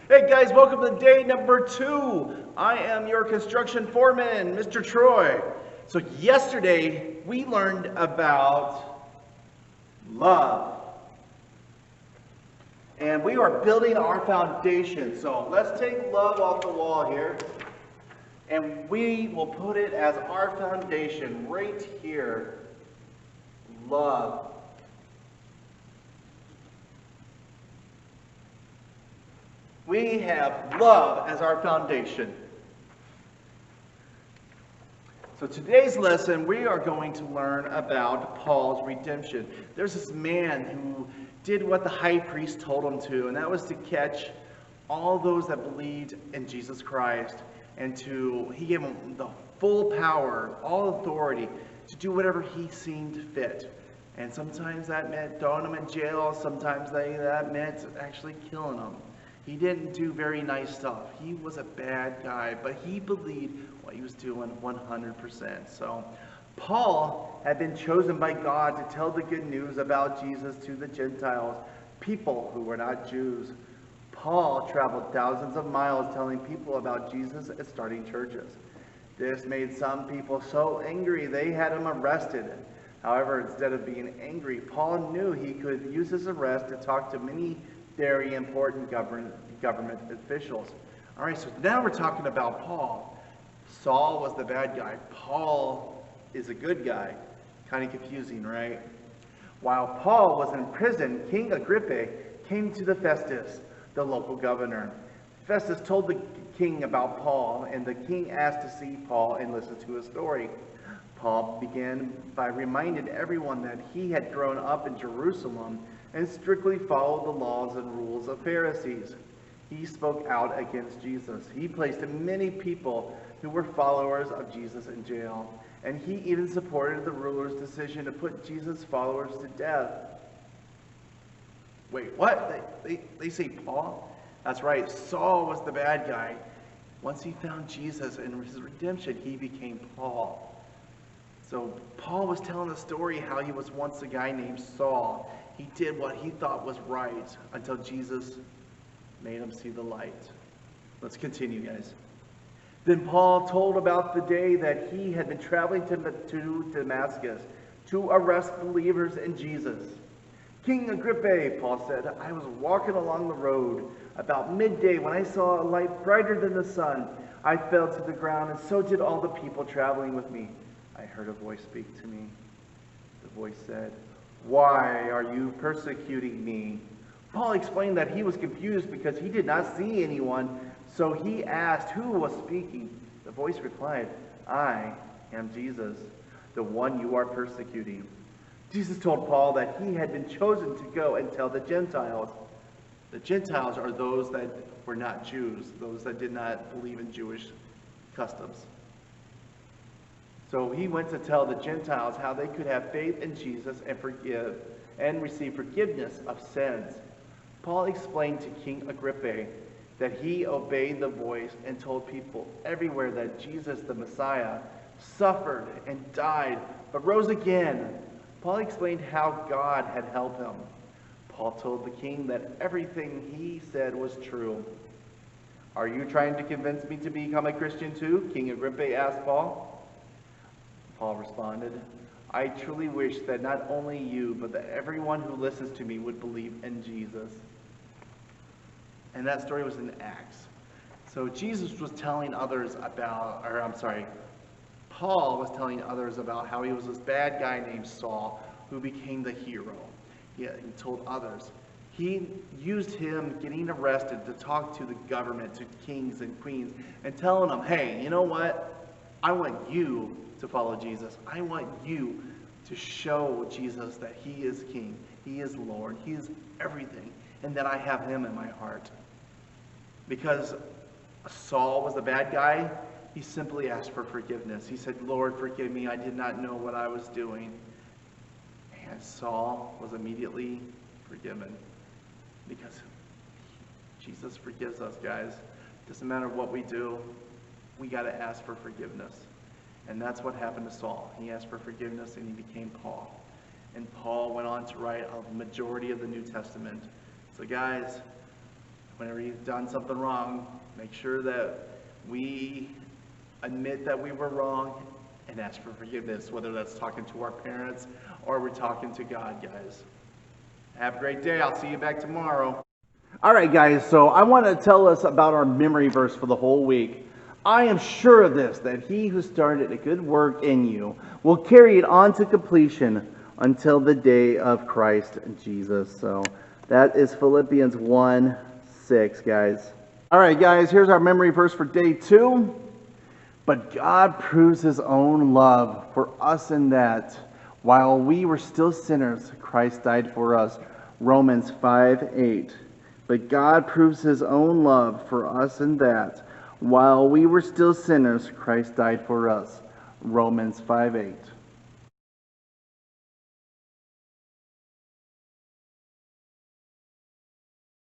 Hey guys, welcome to day number 2. I am your construction foreman, Mr. Troy. So yesterday we learned about love. And we are building our foundation. So let's take love off the wall here. And we will put it as our foundation right here. Love. We have love as our foundation. So today's lesson, we are going to learn about Paul's redemption. There's this man who did what the high priest told him to, and that was to catch all those that believed in Jesus Christ. And he gave him the full power, all authority, to do whatever he seemed fit. And sometimes that meant throwing him in jail. Sometimes that meant actually killing him. He didn't do very nice stuff. He was a bad guy, but he believed what he was doing 100%. So Paul had been chosen by God to tell the good news about Jesus to the Gentiles, people who were not Jews. Paul traveled thousands of miles telling people about Jesus and starting churches. This made some people so angry they had him arrested. However, instead of being angry, Paul knew he could use his arrest to talk to many very important government officials. All right, so now we're talking about Paul. Saul was the bad guy. Paul is a good guy. Kind of confusing, right? While Paul was in prison, King Agrippa came to the Festus, the local governor. Festus told the king about Paul, and the king asked to see Paul and listen to his story. Paul began by reminding everyone that he had grown up in Jerusalem and strictly followed the laws and rules of Pharisees. He spoke out against Jesus. He placed many people who were followers of Jesus in jail, and he even supported the ruler's decision to put Jesus' followers to death. Wait, what? They say Paul? That's right, Saul was the bad guy. Once he found Jesus and his redemption, he became Paul. So Paul was telling the story how he was once a guy named Saul. He did what he thought was right until Jesus made him see the light. Let's continue, guys. Then Paul told about the day that he had been traveling to Damascus to arrest believers in Jesus. King Agrippa, Paul said, I was walking along the road about midday when I saw a light brighter than the sun. I fell to the ground, and so did all the people traveling with me. I heard a voice speak to me. The voice said, Why are you persecuting me? Paul explained that he was confused because he did not see anyone, so he asked who was speaking. The voice replied, I am Jesus, the one you are persecuting. Jesus told Paul that he had been chosen to go and tell the Gentiles. The Gentiles are those that were not Jews, those that did not believe in Jewish customs. So he went to tell the Gentiles how they could have faith in Jesus and receive forgiveness of sins. Paul explained to King Agrippa that he obeyed the voice and told people everywhere that Jesus, the Messiah, suffered and died, but rose again. Paul explained how God had helped him. Paul told the king that everything he said was true. Are you trying to convince me to become a Christian too? King Agrippa asked Paul. Paul responded, I truly wish that not only you, but that everyone who listens to me would believe in Jesus. And that story was in Acts. So Jesus was telling others about, Paul was telling others about how he was this bad guy named Saul who became the hero. He told others. He used him getting arrested to talk to the government, to kings and queens, and telling them, hey, you know what? I want you to follow Jesus. I want you to show Jesus that he is king, he is Lord, he is everything, and that I have him in my heart. Because Saul was a bad guy, he simply asked for forgiveness. He said, Lord, forgive me, I did not know what I was doing. And Saul was immediately forgiven. Because Jesus forgives us, guys. Doesn't matter what we do, we got to ask for forgiveness. And that's what happened to Saul. He asked for forgiveness and he became Paul. And Paul went on to write a majority of the New Testament. So guys, whenever you've done something wrong, make sure that we admit that we were wrong and ask for forgiveness, whether that's talking to our parents or we're talking to God, guys. Have a great day. I'll see you back tomorrow. All right, guys, so I want to tell us about our memory verse for the whole week. I am sure of this, that he who started a good work in you will carry it on to completion until the day of Christ Jesus. So that is Philippians 1:6, guys. All right, guys, here's our memory verse for day 2. But God proves his own love for us in that, while we were still sinners, Christ died for us. Romans 5:8. But God proves his own love for us in that, while we were still sinners, Christ died for us. Romans 5:8.